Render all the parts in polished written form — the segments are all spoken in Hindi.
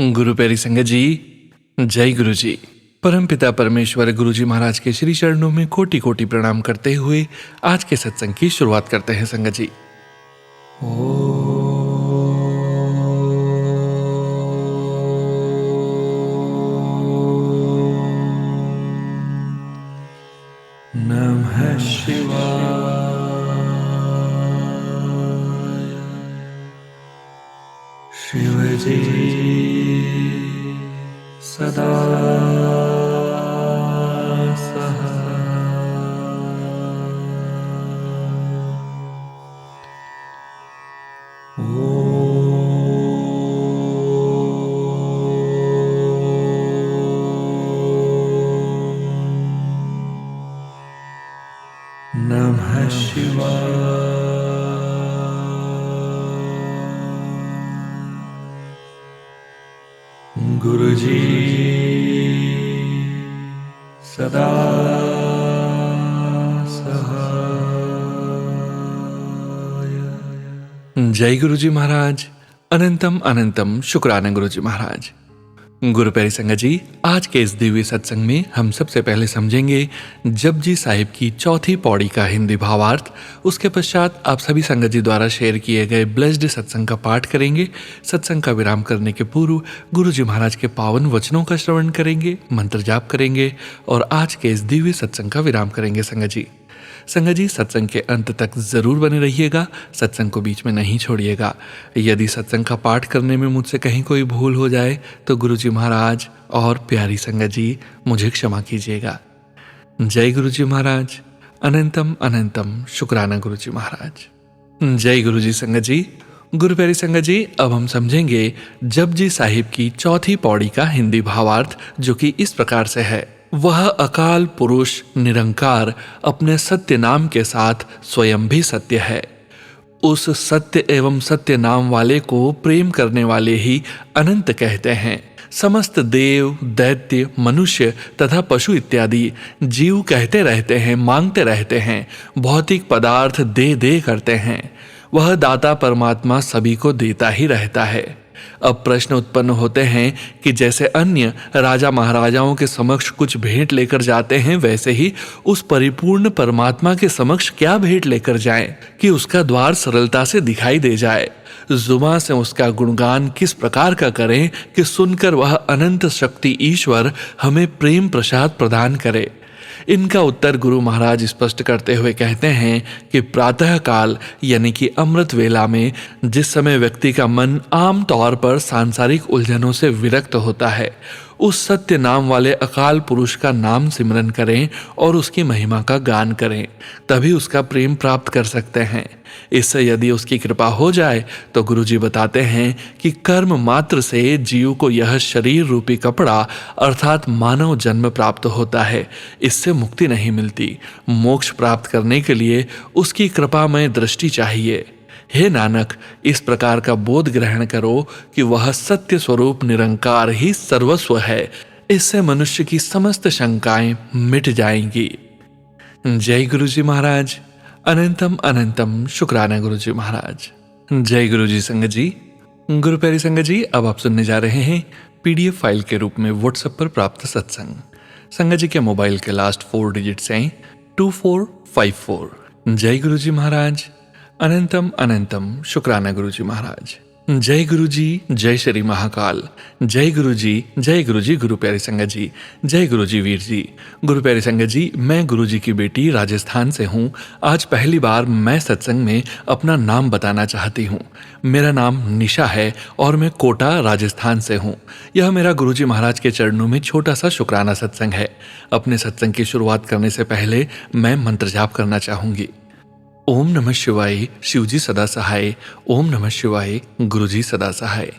गुरु प्यारी संगत जी, जय गुरु जी। परमपिता परमेश्वर गुरु जी महाराज के श्री चरणों में कोटि कोटि प्रणाम करते हुए आज के सत्संग की शुरुआत करते हैं संगत जी। नमः शिवाय। शिव जी सदा नमः शिवाय। गुरु जी सदा सहाय। जय गुरु जी महाराज। अनंतम अनंतम शुक्राना गुरु जी महाराज। गुरु प्यारी संगत जी, आज के इस दिव्य सत्संग में हम सबसे पहले समझेंगे जपजी साहिब की चौथी पौड़ी का हिंदी भावार्थ। उसके पश्चात आप सभी संगत जी द्वारा शेयर किए गए ब्लेस्ड सत्संग का पाठ करेंगे। सत्संग का विराम करने के पूर्व गुरु जी महाराज के पावन वचनों का श्रवण करेंगे, मंत्र जाप करेंगे और आज के इस दिव्य सत्संग का विराम करेंगे संगत जी। संगत जी, सत्संग के अंत तक जरूर बने रहिएगा, सत्संग को बीच में नहीं छोड़िएगा। यदि सत्संग का पाठ करने में मुझसे कहीं कोई भूल हो जाए तो गुरु जी महाराज और प्यारी संगत जी मुझे क्षमा कीजिएगा। जय गुरु जी महाराज। अनंतम अनंतम शुक्राना गुरु जी महाराज। जय गुरु जी संगत जी। गुरु प्यारी संगत जी, अब हम समझेंगे जपजी साहिब की चौथी पौड़ी का हिंदी भावार्थ, जो कि इस प्रकार से है। वह अकाल पुरुष निरंकार अपने सत्य नाम के साथ स्वयं भी सत्य है। उस सत्य एवं सत्य नाम वाले को प्रेम करने वाले ही अनंत कहते हैं। समस्त देव, दैत्य, मनुष्य तथा पशु इत्यादि जीव कहते रहते हैं, मांगते रहते हैं, भौतिक पदार्थ दे दे करते हैं। वह दाता परमात्मा सभी को देता ही रहता है। अब प्रश्न उत्पन्न होते हैं कि जैसे अन्य राजा महाराजाओं के समक्ष कुछ भेंट लेकर जाते हैं, वैसे ही उस परिपूर्ण परमात्मा के समक्ष क्या भेंट लेकर जाएं कि उसका द्वार सरलता से दिखाई दे जाए। जुबान से उसका गुणगान किस प्रकार का करें कि सुनकर वह अनंत शक्ति ईश्वर हमें प्रेम प्रसाद प्रदान करे। इनका उत्तर गुरु महाराज स्पष्ट करते हुए कहते हैं कि प्रातः काल यानी कि अमृत वेला में जिस समय व्यक्ति का मन आम तौर पर सांसारिक उलझनों से विरक्त होता है, उस सत्य नाम वाले अकाल पुरुष का नाम सिमरन करें और उसकी महिमा का गान करें, तभी उसका प्रेम प्राप्त कर सकते हैं। इससे यदि उसकी कृपा हो जाए तो गुरुजी बताते हैं कि कर्म मात्र से जीव को यह शरीर रूपी कपड़ा अर्थात मानव जन्म प्राप्त होता है। इससे मुक्ति नहीं मिलती। मोक्ष प्राप्त करने के लिए उसकी कृपामय दृष्टि चाहिए। हे नानक, इस प्रकार का बोध ग्रहण करो कि वह सत्य स्वरूप निरंकार ही सर्वस्व है। इससे मनुष्य की समस्त शंकाएं मिट जाएंगी। जय गुरु जी महाराज। अनंतम अनंतम शुक्राना गुरु जी महाराज। जय गुरु जी संगत जी। गुरु प्यारी संगत जी, अब आप सुनने जा रहे हैं PDF फाइल के रूप में व्हाट्सएप पर प्राप्त सत्संग। संगत जी के मोबाइल के लास्ट 4 डिजिट्स हैं 2454। जय गुरु जी महाराज। अनंतम अनंतम शुक्राना गुरु जी महाराज। जय गुरु जी, जय श्री महाकाल। जय गुरु जी, गुरु प्यारी संगत जी। जय गुरु जी वीर जी। गुरु प्यारी संगत जी, मैं गुरु जी की बेटी राजस्थान से हूँ। आज पहली बार मैं सत्संग में अपना नाम बताना चाहती हूँ। मेरा नाम निशा है और मैं कोटा राजस्थान से हूँ। यह मेरा गुरु जी महाराज के चरणों में छोटा सा शुक्राना सत्संग है। अपने सत्संग की शुरुआत करने से पहले मैं मंत्र जाप करना चाहूंगी। ओम नमः शिवाय, शिवजी सदा सहाय। ओम नमः शिवाय, गुरुजी सदा सहाय।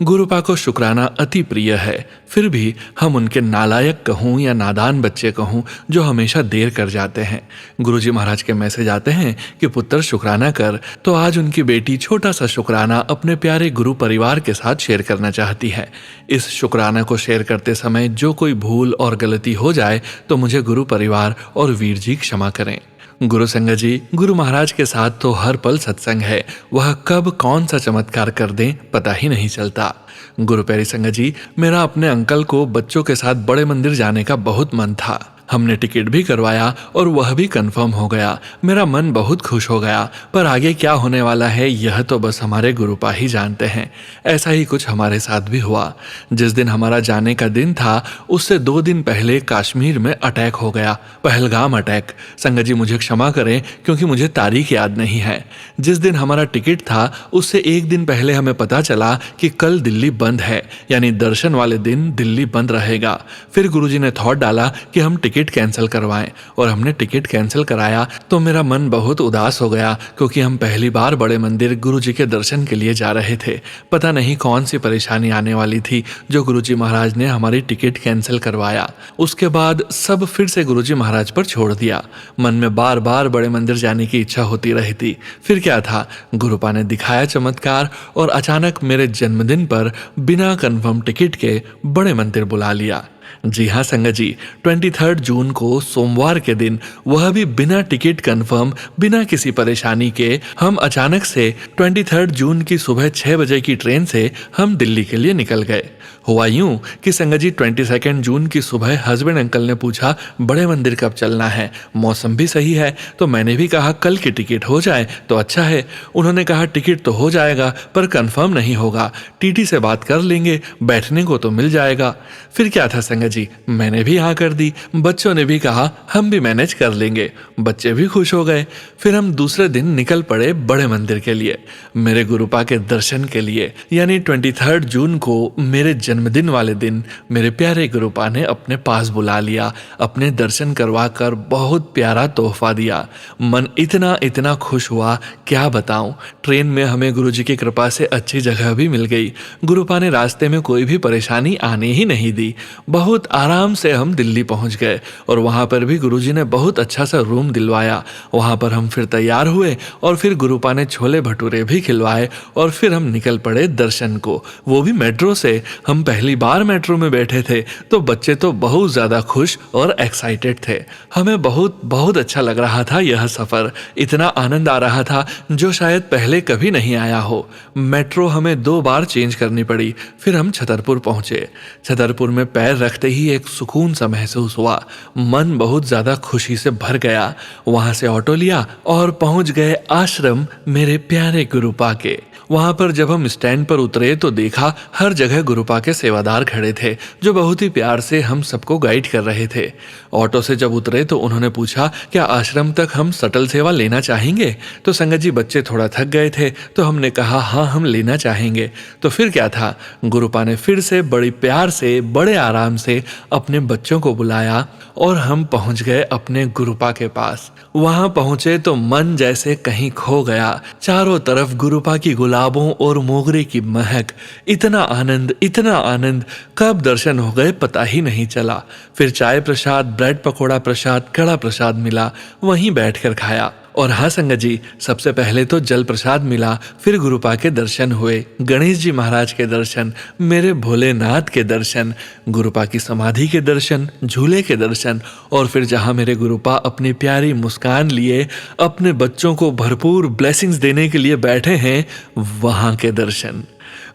गुरुपा को शुक्राना अति प्रिय है, फिर भी हम उनके नालायक कहूँ या नादान बच्चे कहूँ जो हमेशा देर कर जाते हैं। गुरुजी महाराज के मैसेज आते हैं कि पुत्र शुक्राना कर, तो आज उनकी बेटी छोटा सा शुक्राना अपने प्यारे गुरु परिवार के साथ शेयर करना चाहती है। इस शुक्राना को शेयर करते समय जो कोई भूल और गलती हो जाए तो मुझे गुरु परिवार और वीर जी क्षमा करें। गुरु संगत जी, गुरु महाराज के साथ तो हर पल सत्संग है। वह कब कौन सा चमत्कार कर दें पता ही नहीं चलता। गुरु प्यारी संगत जी, मेरा अपने अंकल को बच्चों के साथ बड़े मंदिर जाने का बहुत मन था। हमने टिकट भी करवाया और वह भी कंफर्म हो गया। मेरा मन बहुत खुश हो गया, पर आगे क्या होने वाला है यह तो बस हमारे गुरुपा ही जानते हैं। ऐसा ही कुछ हमारे साथ भी हुआ। जिस दिन हमारा जाने का दिन था उससे 2 दिन पहले कश्मीर में अटैक हो गया, पहलगाम अटैक। संगत जी मुझे क्षमा करें क्योंकि मुझे तारीख याद नहीं है। जिस दिन हमारा टिकट था उससे 1 दिन पहले हमें पता चला कि कल दिल्ली बंद है, यानी दर्शन वाले दिन दिल्ली बंद रहेगा। फिर गुरुजी ने थॉट डाला कि हम टिकट कैंसिल करवाएं, और हमने टिकट कैंसिल कराया तो मेरा मन बहुत उदास हो गया क्योंकि हम पहली बार बड़े मंदिर गुरुजी के दर्शन के लिए जा रहे थे। पता नहीं कौन सी परेशानी आने वाली थी जो गुरुजी महाराज ने हमारी टिकट कैंसिल करवाया। उसके बाद सब फिर से गुरुजी महाराज पर छोड़ दिया। मन में बार बार बड़े मंदिर जाने की इच्छा होती रही थी। फिर क्या था, गुरुपा ने दिखाया चमत्कार और अचानक मेरे जन्मदिन पर बिना कंफर्म टिकट के बड़े मंदिर बुला लिया। जी हाँ संगत जी, 23 जून को सोमवार के दिन, वह भी बिना टिकट कंफर्म, बिना किसी परेशानी के, हम अचानक से 23 जून की सुबह 6 बजे की ट्रेन से हम दिल्ली के लिए निकल गए। हुआ यूं कि संगत जी 22 जून की सुबह हस्बैंड अंकल ने पूछा बड़े मंदिर कब चलना है, मौसम भी सही है। तो मैंने भी कहा कल की टिकट हो जाए तो अच्छा है। उन्होंने कहा टिकट तो हो जाएगा पर कंफर्म नहीं होगा, टीटी से बात कर लेंगे, बैठने को तो मिल जाएगा। फिर क्या था संगत जी, मैंने भी हाँ कर दी। बच्चों ने भी कहा हम भी मैनेज कर लेंगे, बच्चे भी खुश हो गए। फिर हम दूसरे दिन निकल पड़े बड़े मंदिर के लिए, मेरे गुरुपा के दर्शन के लिए। यानी 23 जून को मेरे जन्मदिन वाले दिन मेरे प्यारे गुरुपा ने अपने पास बुला लिया, अपने दर्शन करवा कर बहुत प्यारा तोहफा दिया। मन इतना इतना खुश हुआ क्या बताऊं। ट्रेन में हमें गुरुजी की कृपा से अच्छी जगह भी मिल गई। गुरुपा ने रास्ते में कोई भी परेशानी आने ही नहीं दी। बहुत आराम से हम दिल्ली पहुंच गए और वहां पर भी गुरुजी ने बहुत अच्छा सा रूम दिलवाया। वहां पर हम फिर तैयार हुए और फिर गुरुपा ने छोले भटूरे भी खिलवाए और फिर हम निकल पड़े दर्शन को, वो भी मेट्रो से। हम पहली बार मेट्रो में बैठे थे तो बच्चे तो बहुत ज्यादा खुश और एक्साइटेड थे। हमें बहुत बहुत अच्छा लग रहा था यह सफर, इतना आनंद आ रहा था जो शायद पहले कभी नहीं आया हो। मेट्रो हमें 2 बार चेंज करनी पड़ी। फिर हम छतरपुर पहुंचे। छतरपुर में पैर रखते ही एक सुकून सा महसूस हुआ, मन बहुत ज्यादा खुशी से भर गया। वहां से ऑटो लिया और पहुंच गए आश्रम मेरे प्यारे गुरुपा के। वहां पर जब हम स्टैंड पर उतरे तो देखा हर जगह गुरुपा के सेवादार खड़े थे जो बहुत ही प्यार से हम सबको गाइड कर रहे थे। ऑटो से जब उतरे तो उन्होंने पूछा क्या आश्रम तक हम शटल सेवा लेना चाहेंगे। तो संगत जी बच्चे थोड़ा थक गए थे तो हमने कहा हाँ हम लेना चाहेंगे। तो फिर क्या था, गुरुपा ने फिर से बड़ी प्यार से बड़े आराम से अपने बच्चों को बुलाया और हम पहुंच गए अपने गुरुपा के पास। वहां पहुंचे तो मन जैसे कहीं खो गया। चारों तरफ गुरुपा की गुलाबों और मोगरे की महक, इतना आनंद, कब दर्शन हो गए पता ही नहीं चला। फिर चाय प्रसाद, ब्रेड पकोड़ा प्रसाद, कड़ा प्रसाद मिला, वहीं बैठकर खाया। और हाँ संगत जी, सबसे पहले तो जल प्रसाद मिला, फिर गुरुपा के दर्शन हुए, गणेश जी महाराज के दर्शन, मेरे भोलेनाथ के दर्शन, गुरुपा की समाधि के दर्शन, झूले के दर्शन, और फिर जहाँ मेरे गुरुपा अपनी प्यारी मुस्कान लिए अपने बच्चों को भरपूर ब्लेसिंग्स देने के लिए बैठे हैं, वहाँ के दर्शन।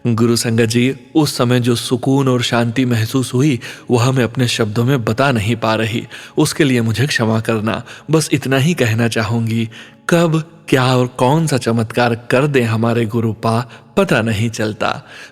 गुरु संगत जी, उस समय जो सुकून और शांति महसूस हुई वह मैं अपने शब्दों में बता नहीं पा रही। उसके लिए मुझे क्षमा करना। बस इतना ही कहना चाहूंगी, कब क्या और कौन सा चमत्कार कर दे हमारे गुरुपा पता नहीं चलता।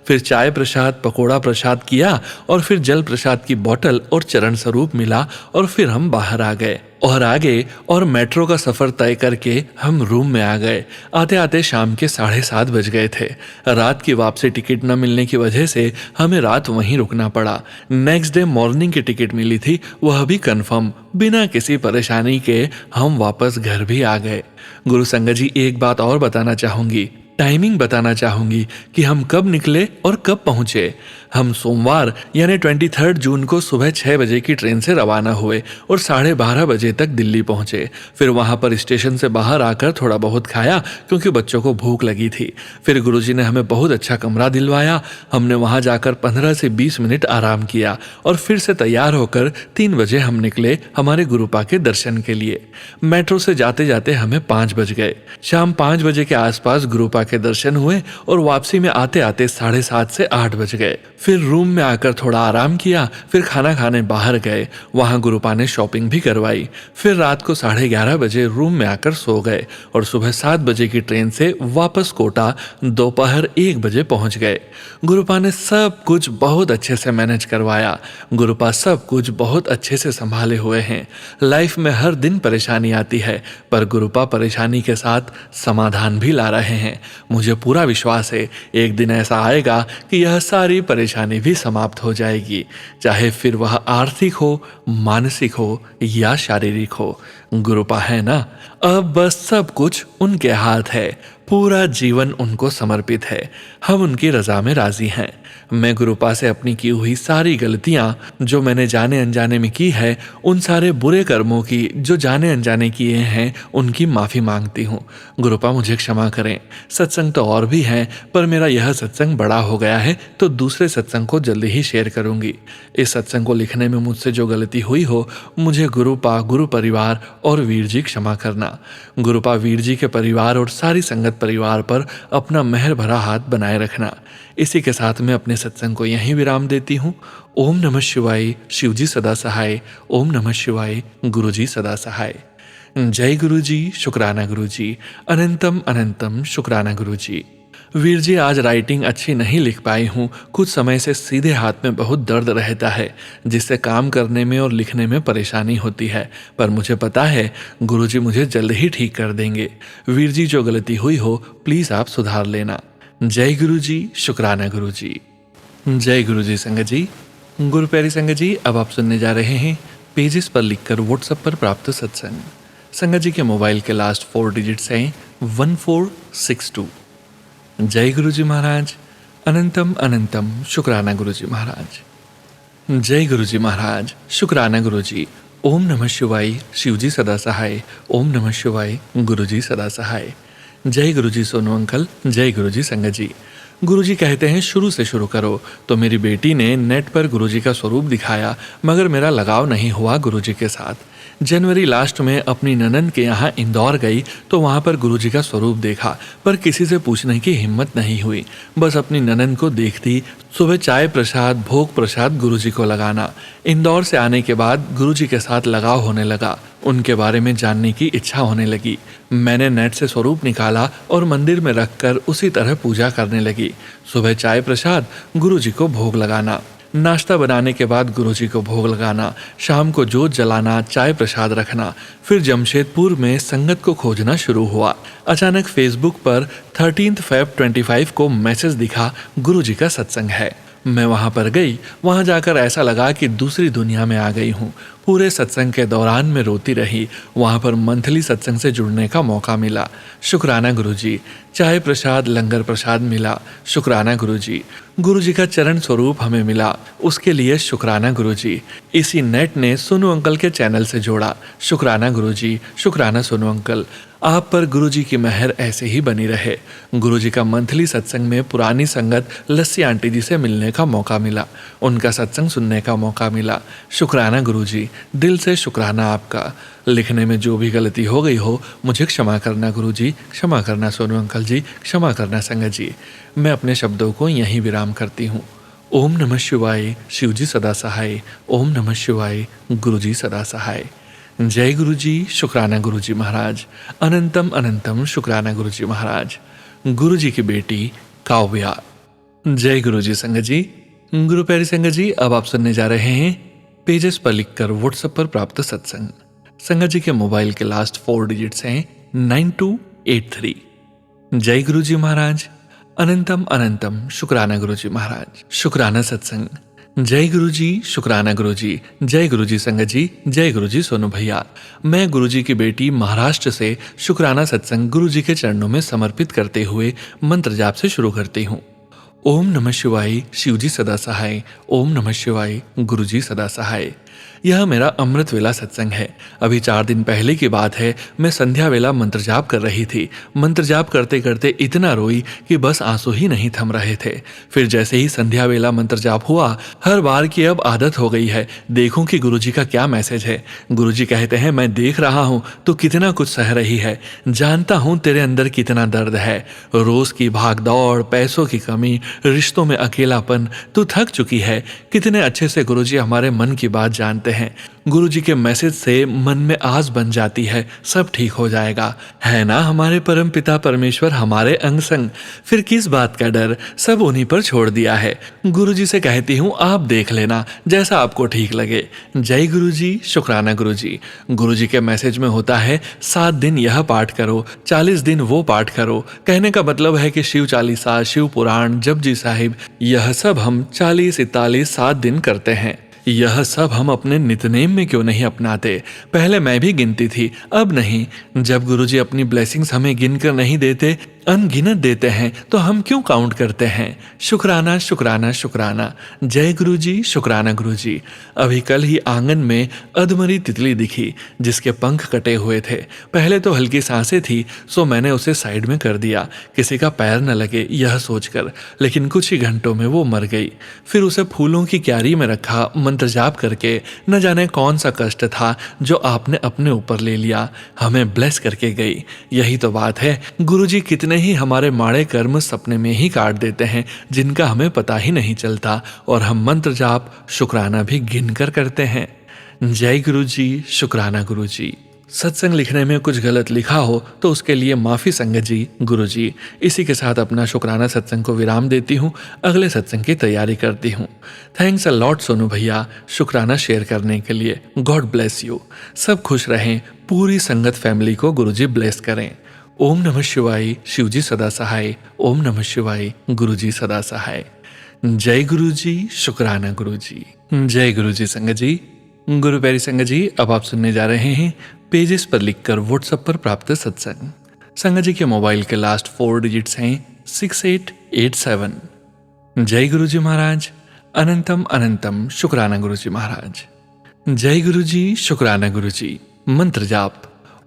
फिर चाय प्रसाद, पकोड़ा प्रसाद किया और फिर जल प्रसाद की बोतल और चरण स्वरूप मिला और फिर हम बाहर आ गए और आगे और मेट्रो का सफर तय करके हम रूम में आ गए। आते आते शाम के 7:30 बज गए थे। रात की वापसी टिकट न मिलने की वजह से हमें रात वहीं रुकना पड़ा। नेक्स्ट डे मॉर्निंग की टिकट मिली थी, वह भी कंफर्म, बिना किसी परेशानी के हम वापस घर भी आ गए। गुरु संगत जी, एक बात और बताना चाहूंगी, टाइमिंग बताना चाहूंगी कि हम कब निकले और कब पहुंचे। हम सोमवार यानी 23 जून को सुबह 6 बजे की ट्रेन से रवाना हुए और 12:30 बजे तक दिल्ली पहुंचे। फिर वहां पर स्टेशन से बाहर आकर थोड़ा बहुत खाया क्योंकि बच्चों को भूख लगी थी। फिर गुरुजी ने हमें बहुत अच्छा कमरा दिलवाया। हमने वहां जाकर 15 से 20 मिनट आराम किया और फिर से तैयार होकर 3 बजे हम निकले हमारे गुरुपा के दर्शन के लिए। मेट्रो से जाते जाते हमें 5 बज गए। शाम 5 बजे के आसपास गुरुपा के दर्शन हुए और वापसी में आते आते 7:30 से 8 बज गए। फिर रूम में आकर थोड़ा आराम किया। फिर खाना खाने बाहर गए। वहां गुरुपा ने शॉपिंग भी करवाई। फिर रात को 11:30 बजे रूम में आकर सो गए और सुबह 7 बजे की ट्रेन से वापस कोटा दोपहर 1 बजे पहुंच गए। गुरुपा ने सब कुछ बहुत अच्छे से मैनेज करवाया। गुरुपा सब कुछ बहुत अच्छे से संभाले हुए हैं। लाइफ में हर दिन परेशानी आती है, पर गुरुपा परेशानी के साथ समाधान भी ला रहे हैं। मुझे पूरा विश्वास है एक दिन ऐसा आएगा कि यह सारी परेशानी भी समाप्त हो जाएगी, चाहे फिर वह आर्थिक हो, मानसिक हो या शारीरिक हो। गुरुपा है ना, अब बस सब कुछ उनके हाथ है। पूरा जीवन उनको समर्पित है। हम उनकी रजा में राजी हैं। मैं गुरुपा से अपनी की हुई सारी गलतियां जो मैंने जाने अनजाने में की है, उन सारे बुरे कर्मों की जो जाने अनजाने किए हैं, उनकी माफ़ी मांगती हूँ। गुरुपा मुझे क्षमा करें। सत्संग तो और भी हैं, पर मेरा यह सत्संग बड़ा हो गया है तो दूसरे सत्संग को जल्दी ही शेयर करूँगी। इस सत्संग को लिखने में मुझसे जो गलती हुई हो, मुझे गुरुपा, गुरु परिवार और वीर जी क्षमा करना। गुरुपा, वीर जी के परिवार और सारी संगत परिवार पर अपना मेहर भरा हाथ बनाए रखना। इसी के साथ मैं अपने सत्संग को यहीं विराम देती हूँ। ओम नमः शिवाय। शिवजी सदा सहाय। ओम नमः शिवाय। गुरुजी सदा सहाय। जय गुरुजी। शुक्राना गुरुजी। अनंतम अनंतम शुक्राना गुरुजी। वीर जी, आज राइटिंग अच्छी नहीं लिख पाई हूँ। कुछ समय से सीधे हाथ में बहुत दर्द रहता है, जिससे काम करने में और लिखने में परेशानी होती है, पर मुझे पता है गुरुजी मुझे जल्द ही ठीक कर देंगे। वीर जी, जो गलती हुई हो प्लीज़ आप सुधार लेना। जय गुरुजी। शुक्राना गुरुजी। जय गुरुजी। संगत जी, गुरु प्यारी संगत जी, अब आप सुनने जा रहे हैं पेजेस पर लिखकर व्हाट्सएप पर प्राप्त सत्संग। संगत जी के मोबाइल के लास्ट 4 डिजिट्स हैं 1462। जय गुरुजी महाराज। अनंतम अनंतम शुक्राना गुरुजी महाराज। जय गुरुजी महाराज। शुक्राना गुरुजी। ओम नमः शिवाय। शिवजी सदा सहाय। ओम नमः शिवाय। गुरुजी सदा सहाय। जय गुरुजी सोनू अंकल। जय गुरुजी संगत जी। गुरुजी कहते हैं शुरू से शुरू करो। तो मेरी बेटी ने नेट पर गुरुजी का स्वरूप दिखाया, मगर मेरा लगाव नहीं हुआ गुरुजी के साथ। जनवरी लास्ट में अपनी ननंद के यहाँ इंदौर गई तो वहाँ पर गुरुजी का स्वरूप देखा, पर किसी से पूछने की हिम्मत नहीं हुई। बस अपनी ननंद को देखती, सुबह चाय प्रसाद, भोग प्रसाद गुरुजी को लगाना। इंदौर से आने के बाद गुरुजी के साथ लगाव होने लगा। उनके बारे में जानने की इच्छा होने लगी। मैंने नेट से स्वरूप निकाला और मंदिर में रखकर उसी तरह पूजा करने लगी। सुबह चाय प्रसाद, गुरुजी को भोग लगाना। नाश्ता बनाने के बाद गुरुजी को भोग लगाना। शाम को जोत जलाना, चाय प्रसाद रखना। फिर जमशेदपुर में संगत को खोजना शुरू हुआ। अचानक फेसबुक पर 13 फ़रवरी 25 को मैसेज दिखा, गुरुजी का सत्संग है। मैं वहाँ पर गई। वहाँ जाकर ऐसा लगा कि दूसरी दुनिया में आ गई हूँ। पूरे सत्संग के दौरान मैं रोती रही। वहाँ पर मंथली सत्संग से जुड़ने का मौका मिला। शुक्राना गुरुजी। चाय प्रसाद, लंगर प्रसाद मिला। शुक्राना गुरुजी। गुरुजी का चरण स्वरूप हमें मिला, उसके लिए शुक्राना गुरुजी। इसी नेट ने सोनू अंकल के चैनल से जोड़ा। शुक्राना गुरुजी। शुक्राना सोनू अंकल। आप पर गुरुजी की मेहर ऐसे ही बनी रहे। गुरुजी का मंथली सत्संग में पुरानी संगत लस्सी आंटी जी से मिलने का मौका मिला। उनका सत्संग सुनने का मौका मिला। शुक्राना गुरुजी। दिल से शुक्राना आपका। लिखने में जो भी गलती हो गई हो मुझे क्षमा करना गुरुजी, क्षमा करना सोनू अंकल जी, क्षमा करना संगत जी। मैं अपने शब्दों को यहीं विराम करती हूँ। ओम नमः शिवाय। शिवजी सदा सहाय। ओम नमः शिवाय। गुरुजी सदा सहाय। जय गुरुजी। शुक्राना गुरुजी महाराज। अनंतम अनंतम शुक्राना गुरुजी महाराज। गुरुजी की बेटी काव्या। जय गुरुजी संगत जी। गुरु प्यारी संगत जी, अब आप सुनने जा रहे हैं पेजेस पर लिखकर व्हाट्सएप पर प्राप्त सत्संग। संगत जी के मोबाइल के लास्ट 4 डिजिट्स हैं 9283। जय गुरुजी महाराज। अनंतम अनंतम शुक्राना गुरुजी महाराज। शुक्राना सत्संग। जय गुरु जी, शुक्राना गुरु जी। जय गुरु जी संगत जी, जय गुरु जी सोनू भैया। मैं गुरु जी की बेटी महाराष्ट्र से शुक्राना सत्संग गुरु जी के चरणों में समर्पित करते हुए मंत्र जाप से शुरू करती हूँ। ओम नमः शिवाय, शिव जी सदा सहाय। ओम नमः शिवाय, गुरु जी सदा सहाय। यह मेरा अमृत वेला सत्संग है। अभी 4 दिन पहले की बात है, मैं संध्या वेला मंत्र जाप कर रही थी। मंत्र जाप करते करते इतना रोई कि बस आंसू ही नहीं थम रहे थे। फिर जैसे ही संध्या वेला मंत्र जाप हुआ, हर बार की अब आदत हो गई है, देखूं कि गुरुजी का क्या मैसेज है। गुरुजी कहते हैं, मैं देख रहा हूं तो कितना कुछ सह रही है, जानता हूं तेरे अंदर कितना दर्द है। रोज की भाग दौड़, पैसों की कमी, रिश्तों में अकेलापन, तू थक चुकी है। कितने अच्छे से गुरुजी हमारे मन की बात जानते हैं। गुरुजी के मैसेज से मन में आस बन जाती है, सब ठीक हो जाएगा। है ना हमारे परम पिता परमेश्वर हमारे अंग संग, फिर किस बात का डर, सब उन्हीं पर छोड़ दिया है। गुरुजी से कहती हूँ, आप देख लेना जैसा आपको ठीक लगे। जय गुरुजी, शुक्राना गुरुजी। गुरुजी के मैसेज में होता है 7 दिन यह पाठ करो, 40 दिन वो पाठ करो। कहने का मतलब है कि शिव चालीसा, शिव पुराण, जपजी साहिब, यह सब हम 40, 41, 7 दिन करते हैं। यह सब हम अपने नित्यनेम में क्यों नहीं अपनाते? पहले मैं भी गिनती थी, अब नहीं। जब गुरुजी अपनी ब्लेसिंग्स हमें गिनकर नहीं देते, अनगिनत देते हैं, तो हम क्यों काउंट करते हैं? शुक्राना शुक्राना शुक्राना। जय गुरुजी, शुक्राना गुरुजी। अभी कल ही आंगन में अधमरी तितली दिखी जिसके पंख कटे हुए थे। पहले तो हल्की सांसें थी, सो मैंने उसे साइड में कर दिया, किसी का पैर न लगे यह सोचकर, लेकिन कुछ ही घंटों में वो मर गई। फिर उसे फूलों की क्यारी में रखा, मंत्र जाप करके। न जाने कौन सा कष्ट था जो आपने अपने ऊपर ले लिया, हमें ब्लेस करके गई। यही तो बात है, गुरुजी कितने ही हमारे माड़े कर्म सपने में ही काट देते हैं, जिनका हमें पता ही नहीं चलता, और हम मंत्र जाप शुक्राना भी गिनकर करते हैं। जय गुरुजी, शुक्राना गुरुजी। सत्संग लिखने में कुछ गलत लिखा हो तो उसके लिए माफी संगत जी, गुरुजी। इसी के साथ अपना शुक्राना सत्संग को विराम देती हूँ, अगले सत्संग की तैयारी करती हूँ। थैंक्स अ लॉट सोनू भैया, शुक्राना शेयर करने के लिए। God bless you. सब खुश रहें, पूरी संगत फैमिली को गुरुजी ब्लेस करें। ओम नमः शिवाय, शिवजी सदा सहाय। ओम नमः शिवाय, गुरुजी सदा सहाय। जय गुरुजी, शुक्राना गुरुजी। जय गुरुजी संगत जी। गुरु प्यारी संगत जी, अब आप सुनने जा रहे हैं पेजेस पर लिखकर व्हाट्सएप पर प्राप्त सत्संग। संगत जी के मोबाइल के लास्ट 4 डिजिट्स हैं 6887। जय गुरुजी महाराज, अनंतम अनंतम शुक्राना गुरुजी महाराज। जय गुरुजी, शुक्राना गुरुजी। मंत्र जाप।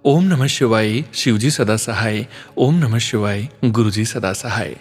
ओम नमः शिवाय, शिवजी सदा सहाय। ओम नमः शिवाय, गुरुजी सदा सहाय।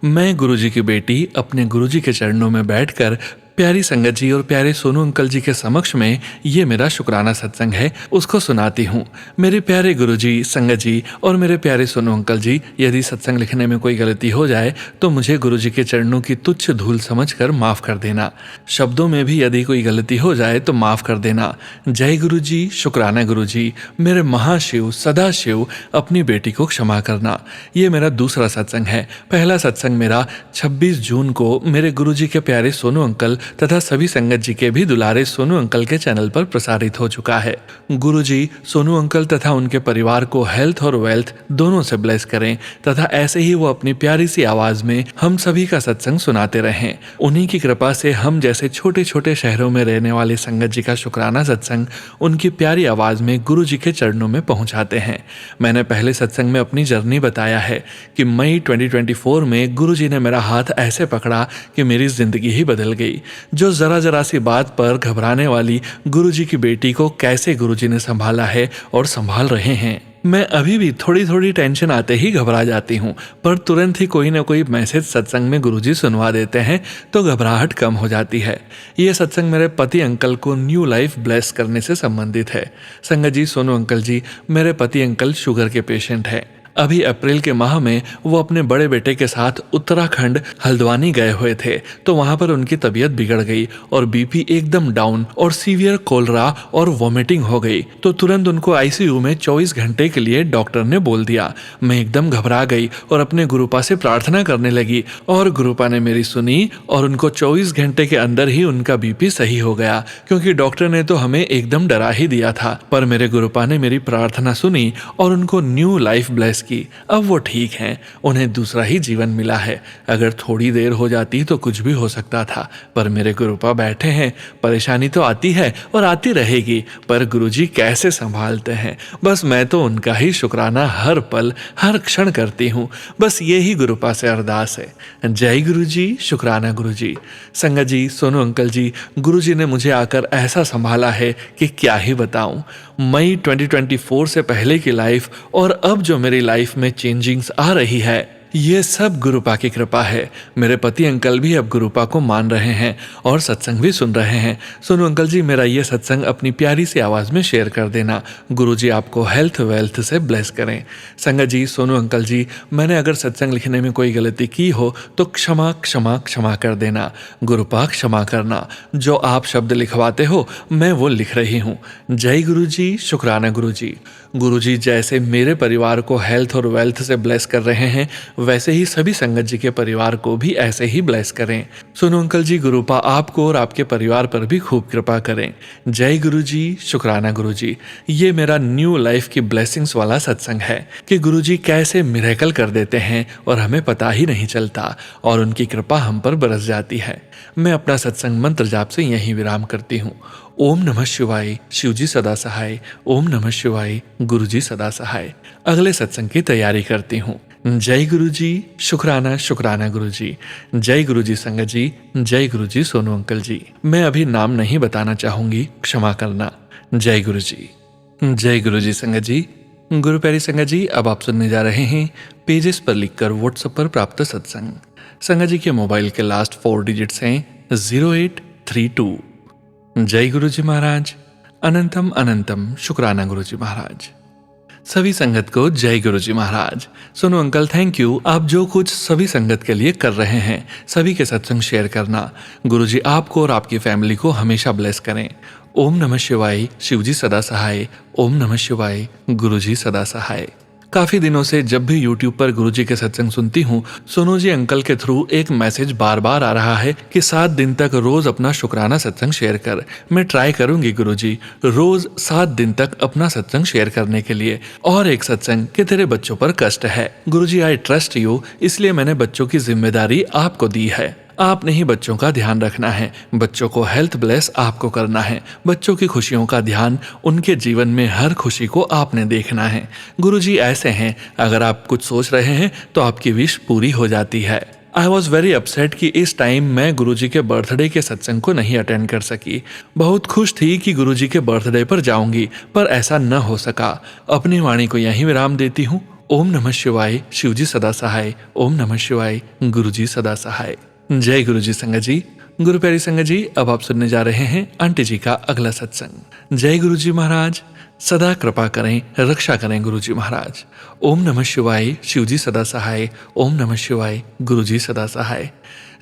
मैं गुरुजी की बेटी अपने गुरुजी के चरणों में बैठकर प्यारी संगत जी और प्यारे सोनू अंकल जी के समक्ष में ये मेरा शुक्राना सत्संग है उसको सुनाती हूँ। मेरे प्यारे गुरुजी, संगत जी और मेरे प्यारे सोनू अंकल जी, यदि सत्संग लिखने में कोई गलती हो जाए तो मुझे गुरुजी के चरणों की तुच्छ धूल समझकर माफ कर देना। शब्दों में भी यदि कोई गलती हो जाए तो माफ कर देना। जय गुरुजी, शुक्राना गुरुजी। मेरे महाशिव सदाशिव, अपनी बेटी को क्षमा करना। ये मेरा दूसरा सत्संग है। पहला सत्संग मेरा 26 जून को मेरे गुरुजी के प्यारे सोनू अंकल तथा सभी संगत जी के भी दुलारे सोनू अंकल के चैनल पर प्रसारित हो चुका है। गुरुजी सोनू अंकल तथा उनके परिवार को हेल्थ और वेल्थ दोनों से ब्लेस करें तथा ऐसे ही वो अपनी प्यारी सी आवाज में हम सभी का सत्संग सुनाते रहें। उन्हीं की कृपा से हम जैसे छोटे छोटे शहरों में रहने वाले संगत जी का शुक्राना सत्संग उनकी प्यारी आवाज में गुरु जी के चरणों में पहुंचाते हैं। मैंने पहले सत्संग में अपनी जर्नी बताया है कि मई 2024 में गुरु जी ने मेरा हाथ ऐसे पकड़ा कि मेरी जिंदगी ही बदल गई। जो जरा जरा सी बात पर घबराने वाली गुरुजी की बेटी को कैसे गुरुजी ने संभाला है और संभाल रहे हैं। मैं अभी भी थोड़ी थोड़ी टेंशन आते ही घबरा जाती हूँ, पर तुरंत ही कोई ना कोई मैसेज सत्संग में गुरुजी सुनवा देते हैं तो घबराहट कम हो जाती है। ये सत्संग मेरे पति अंकल को न्यू लाइफ ब्लेस करने से संबंधित है। संगत जी, सोनू अंकल जी, मेरे पति अंकल शुगर के पेशेंट हैं। अभी अप्रैल के माह में वो अपने बड़े बेटे के साथ उत्तराखंड हल्द्वानी गए हुए थे तो वहां पर उनकी तबीयत बिगड़ गई और बीपी एकदम डाउन और सीवियर कोलरा और वॉमिटिंग हो गई। तो तुरंत उनको आईसीयू में 24 घंटे के लिए डॉक्टर ने बोल दिया। मैं एकदम घबरा गई और अपने गुरुपा से प्रार्थना करने लगी और गुरुपा ने मेरी सुनी और उनको 24 घंटे के अंदर ही उनका बीपी सही हो गया, क्योंकि डॉक्टर ने तो हमें एकदम डरा ही दिया था। पर मेरे गुरुपा ने मेरी प्रार्थना सुनी और उनको न्यू लाइफ ब्लेस की। अब वो ठीक हैं, उन्हें दूसरा ही जीवन मिला है। अगर थोड़ी देर हो जाती तो कुछ भी हो सकता था, पर मेरे गुरुपा बैठे हैं। परेशानी तो आती है और आती रहेगी, पर गुरुजी कैसे संभालते हैं। बस मैं तो उनका ही शुक्राना हर पल हर क्षण करती हूँ। बस यही गुरुपा से अरदास है। जय गुरुजी, शुक्राना गुरुजी। संगत जी, सोनू अंकल जी, गुरुजी ने मुझे आकर ऐसा संभाला है कि क्या ही बताऊं। मई 2024 से पहले की लाइफ और अब जो मेरी लाइफ में चेंजिंग्स आ रही है, ये सब गुरुपा की कृपा है। मेरे पति अंकल भी अब गुरुपा को मान रहे हैं और सत्संग भी सुन रहे हैं। सोनू अंकल जी, मेरा ये सत्संग अपनी प्यारी सी आवाज़ में शेयर कर देना। गुरुजी आपको हेल्थ वेल्थ से ब्लेस करें। संगत जी, सोनू अंकल जी, मैंने अगर सत्संग लिखने में कोई गलती की हो तो क्षमा क्षमा क्षमा कर देना। गुरुपा क्षमा करना। जो आप शब्द लिखवाते हो मैं वो लिख रही हूँ। जय गुरुजी, शुक्राना गुरुजी। गुरुजी जैसे मेरे परिवार को हेल्थ और वेल्थ से ब्लेस कर रहे हैं, वैसे ही सभी संगत जी के परिवार को भी ऐसे ही ब्लेस करें। सोनू अंकल जी, गुरुपा आपको और आपके परिवार पर भी खूब कृपा करें। जय गुरुजी, शुक्राना गुरुजी। ये मेरा न्यू लाइफ की ब्लेसिंग्स वाला सत्संग है कि गुरुजी कैसे मिरेकल कर देते हैं और हमें पता ही नहीं चलता और उनकी कृपा हम पर बरस जाती है। मैं अपना सत्संग मंत्र जाप से यहीं विराम करती हूँ। ओम नमः शिवाय, शिवजी सदा सहाय। ओम नमः शिवाय, गुरुजी सदा सहाय। अगले सत्संग की तैयारी करती हूँ। जय गुरुजी, शुक्राना शुक्राना गुरुजी। जय गुरुजी संगत जी, जय गुरुजी सोनू अंकल जी। मैं अभी नाम नहीं बताना चाहूंगी, क्षमा करना। जय गुरुजी। जय गुरुजी संगत जी। गुरु प्यारी संगत जी, अब आप सुनने जा रहे हैं पेजेस पर लिखकर व्हाट्सएप पर प्राप्त सत्संग। संगत जी के मोबाइल के लास्ट 4 डिजिट्स हैं 0832। जय गुरुजी महाराज। अनंतम अनंतम शुक्राना गुरुजी महाराज। सभी संगत को जय गुरुजी महाराज। सोनू अंकल, थैंक यू, आप जो कुछ सभी संगत के लिए कर रहे हैं। सभी के सत्संग शेयर करना। गुरुजी आपको और आपकी फैमिली को हमेशा ब्लेस करें। ओम नमः शिवाय, शिवजी सदा सहाय। ओम नमः शिवाय, गुरुजी सदा सहाय। काफी दिनों से जब भी YouTube पर गुरुजी के सत्संग सुनती हूँ, सोनू जी अंकल के थ्रू एक मैसेज बार बार आ रहा है कि 7 दिन तक रोज अपना शुक्राना सत्संग शेयर कर। मैं ट्राई करूंगी गुरुजी, रोज 7 दिन तक अपना सत्संग शेयर करने के लिए। और एक सत्संग कि तेरे बच्चों पर कष्ट है। गुरुजी, आई ट्रस्ट यू, इसलिए मैंने बच्चों की जिम्मेदारी आपको दी है। आपने ही बच्चों का ध्यान रखना है। बच्चों को हेल्थ ब्लेस आपको करना है। बच्चों की खुशियों का ध्यान, उनके जीवन में हर खुशी को आपने देखना है। गुरुजी ऐसे हैं, अगर आप कुछ सोच रहे हैं तो आपकी विश पूरी हो जाती है। आई वॉज वेरी अपसेट कि इस टाइम मैं गुरुजी के बर्थडे के सत्संग को नहीं अटेंड कर सकी। बहुत खुश थी कि गुरुजी के बर्थडे पर जाऊंगी, पर ऐसा न हो सका। अपनी वाणी को यहीं विराम देती हूँ। ओम नमः शिवाय, शिवजी सदा सहाय। ओम नमः शिवाय, गुरुजी सदा सहाय। जय गुरुजी संगत जी। गुरु प्यारी संगत जी, अब आप सुनने जा रहे हैं आंटी जी का अगला सत्संग। जय गुरुजी महाराज। सदा कृपा करें, रक्षा करें गुरुजी महाराज। ओम नमः शिवाय, शिवजी सदा सहाय। ओम नमः शिवाय, गुरुजी सदा सहाय।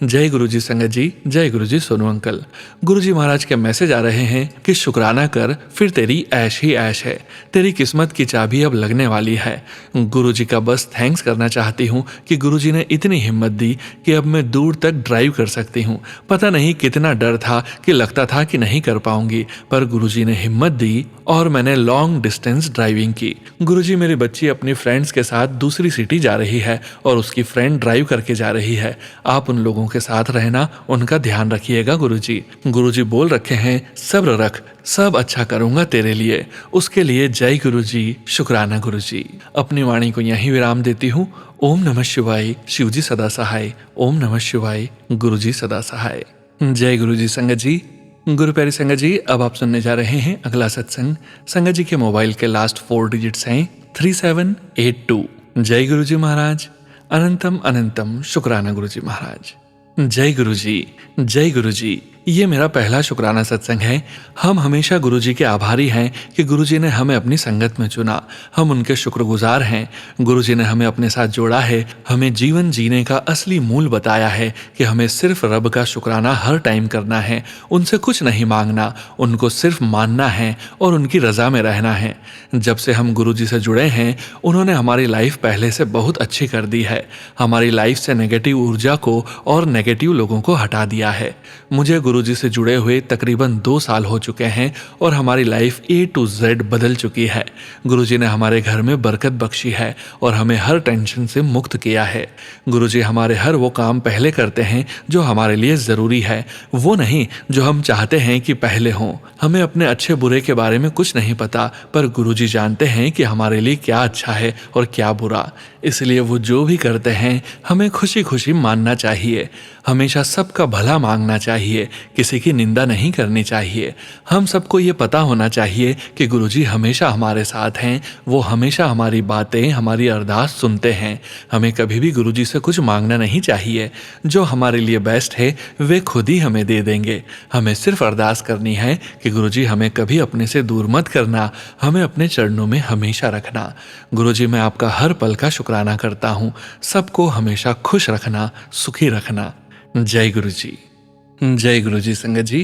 जय गुरुजी संगत जी, जय गुरुजी सोनू अंकल। गुरुजी महाराज के मैसेज आ रहे हैं कि शुक्राना कर, फिर तेरी ऐश ही ऐश है। तेरी किस्मत की चाबी अब लगने वाली है। गुरुजी का बस थैंक्स करना चाहती हूँ कि गुरुजी ने इतनी हिम्मत दी कि अब मैं दूर तक ड्राइव कर सकती हूँ। पता नहीं कितना डर था कि लगता था कि नहीं कर पाऊंगी, पर गुरुजी ने हिम्मत दी और मैंने लॉन्ग डिस्टेंस ड्राइविंग की। गुरुजी, मेरी बच्ची अपनी फ्रेंड्स के साथ दूसरी सिटी जा रही है और उसकी फ्रेंड ड्राइव करके जा रही है। आप उन लोगों के साथ रहना, उनका ध्यान रखिएगा गुरुजी। गुरुजी बोल रखे हैं, सब्र रख, सब अच्छा करूंगा तेरे लिए। उसके लिए जय गुरुजी, शुक्राना गुरुजी। अपनी वाणी को यहीं विराम देती हूँ। ओम नमः शिवाय, शिवजी सदा सहाय। ओम नमः शिवाय, गुरुजी सदा सहाय। जय गुरुजी संगत जी। गुरु प्यारी संगत जी, अब आप सुनने जा रहे हैं अगला सत्संग। संगत जी के मोबाइल के लास्ट 4 डिजिट्स हैं 3782। जय गुरुजी महाराज। अनंतम अनंतम शुक्राना गुरुजी महाराज। जय गुरुजी, जय गुरुजी। ये मेरा पहला शुक्राना सत्संग है। हम हमेशा गुरुजी के आभारी हैं कि गुरुजी ने हमें अपनी संगत में चुना। हम उनके शुक्रगुजार हैं। गुरुजी ने हमें अपने साथ जोड़ा है, हमें जीवन जीने का असली मूल बताया है कि हमें सिर्फ रब का शुक्राना हर टाइम करना है। उनसे कुछ नहीं मांगना, उनको सिर्फ मानना है और उनकी रजा में रहना है। जब से हम गुरुजी से जुड़े हैं, उन्होंने हमारी लाइफ पहले से बहुत अच्छी कर दी है। हमारी लाइफ से नेगेटिव ऊर्जा को और नेगेटिव लोगों को हटा दिया है। मुझे गुरुजी से जुड़े हुए तकरीबन 2 साल हो चुके हैं और हमारी लाइफ A to Z बदल चुकी है। गुरुजी ने हमारे घर में बरकत बख्शी है और हमें हर टेंशन से मुक्त किया है। गुरुजी हमारे हर वो काम पहले करते हैं जो हमारे लिए ज़रूरी है, वो नहीं जो हम चाहते हैं कि पहले हों। हमें अपने अच्छे बुरे के बारे में कुछ नहीं पता, पर गुरुजी जानते हैं कि हमारे लिए क्या अच्छा है और क्या बुरा। इसलिए वो जो भी करते हैं हमें खुशी खुशी मानना चाहिए। हमेशा सबका भला मांगना चाहिए, किसी की निंदा नहीं करनी चाहिए। हम सबको ये पता होना चाहिए कि गुरुजी हमेशा हमारे साथ हैं। वो हमेशा हमारी बातें, हमारी अरदास सुनते हैं। हमें कभी भी गुरुजी से कुछ मांगना नहीं चाहिए। जो हमारे लिए बेस्ट है वे खुद ही हमें दे देंगे। हमें सिर्फ अरदास करनी है कि गुरुजी हमें कभी अपने से दूर मत करना, हमें अपने चरणों में हमेशा रखना। गुरुजी मैं आपका हर पल का शुक्राना करता हूँ। सबको हमेशा खुश रखना, सुखी रखना। जय गुरुजी। जय गुरुजी संगत जी।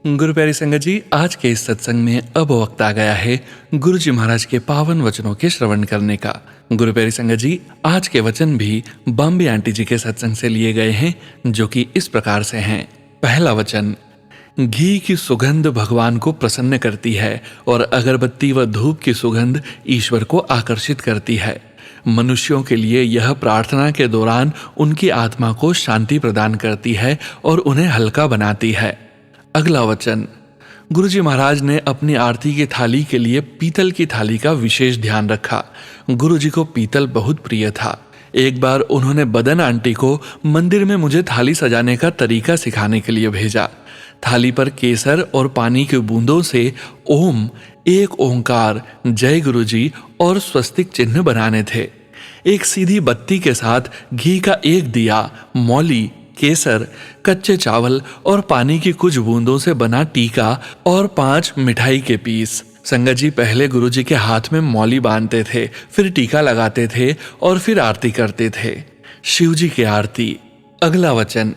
गुरु प्यारी संगत जी, आज के इस सत्संग में अब वक्त आ गया है गुरुजी महाराज के पावन वचनों के श्रवण करने का। गुरु प्यारी संगत जी, आज के वचन भी बॉम्बे आंटी जी के सत्संग से लिए गए हैं, जो कि इस प्रकार से हैं। पहला वचन, घी की सुगंध भगवान को प्रसन्न करती है और अगरबत्ती व धूप की सुगंध ईश्वर को आकर्षित करती है। मनुष्यों के लिए यह प्रार्थना के दौरान उनकी आत्मा को शांति प्रदान करती है और उन्हें हल्का बनाती है। अगला वचन, गुरुजी महाराज ने अपनी आरती की थाली के लिए पीतल की थाली का विशेष ध्यान रखा। गुरुजी को पीतल बहुत प्रिय था। एक बार उन्होंने बदन आंटी को मंदिर में मुझे थाली सजाने का तरीका सिखाने के लिए भेजा। थाली पर केसर और पानी की बूंदों से ओम, एक ओंकार, जय गुरुजी और स्वस्तिक चिन्ह बनाने थे। एक सीधी बत्ती के साथ घी का एक दिया, मौली, केसर, कच्चे चावल और पानी की कुछ बूंदों से बना टीका और 5 मिठाई के पीस। संगत जी पहले गुरुजी के हाथ में मौली बांधते थे, फिर टीका लगाते थे और फिर आरती करते थे, शिव जी की आरती। अगला वचन,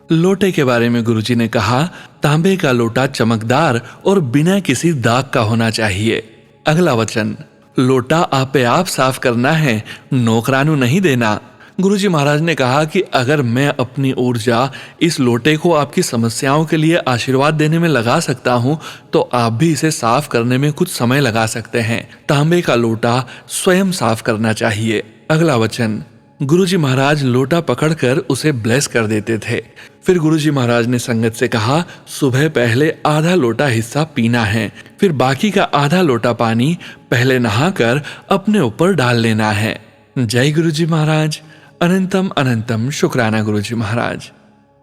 लोटे के बारे में गुरुजी ने कहा, तांबे का लोटा चमकदार और बिना किसी दाग का होना चाहिए। अगला वचन, लोटा आपे आप साफ करना है, नौकरानू नहीं देना। गुरुजी महाराज ने कहा कि अगर मैं अपनी ऊर्जा इस लोटे को आपकी समस्याओं के लिए आशीर्वाद देने में लगा सकता हूँ, तो आप भी इसे साफ करने में कुछ समय लगा सकते हैं। तांबे का लोटा स्वयं साफ करना चाहिए। अगला वचन, गुरुजी महाराज लोटा पकड़कर उसे ब्लेस कर देते थे। फिर गुरुजी महाराज ने संगत से कहा, सुबह पहले आधा लोटा हिस्सा पीना है, फिर बाकी का आधा लोटा पानी पहले नहाकर अपने ऊपर डाल लेना है। जय गुरुजी महाराज। अनंतम अनंतम शुक्राना गुरुजी महाराज।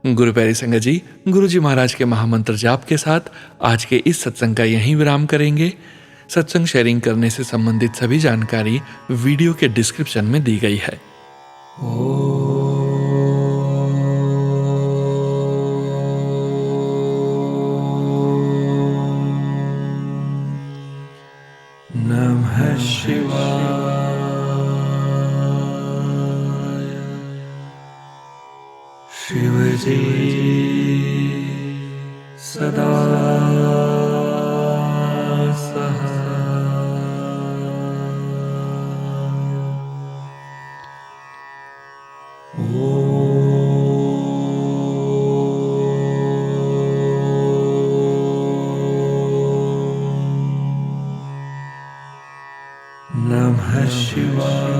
गुरु प्यारी संगत जी, गुरुजी महाराज के महामंत्र जाप के साथ आज के इस सत्संग का यहीं विराम करेंगे। सत्संग शेयरिंग करने से संबंधित सभी जानकारी वीडियो के डिस्क्रिप्शन में दी गई है। नमः शिवाय। शिवजी सदा नमः शिवाय।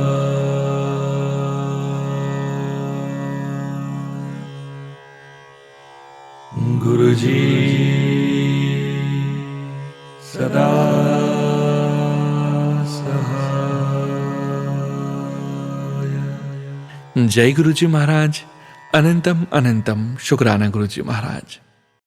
गुरुजी सदा सहाय। जय गुरुजी महाराज। अनंतम अनंतम शुक्राना गुरुजी महाराज।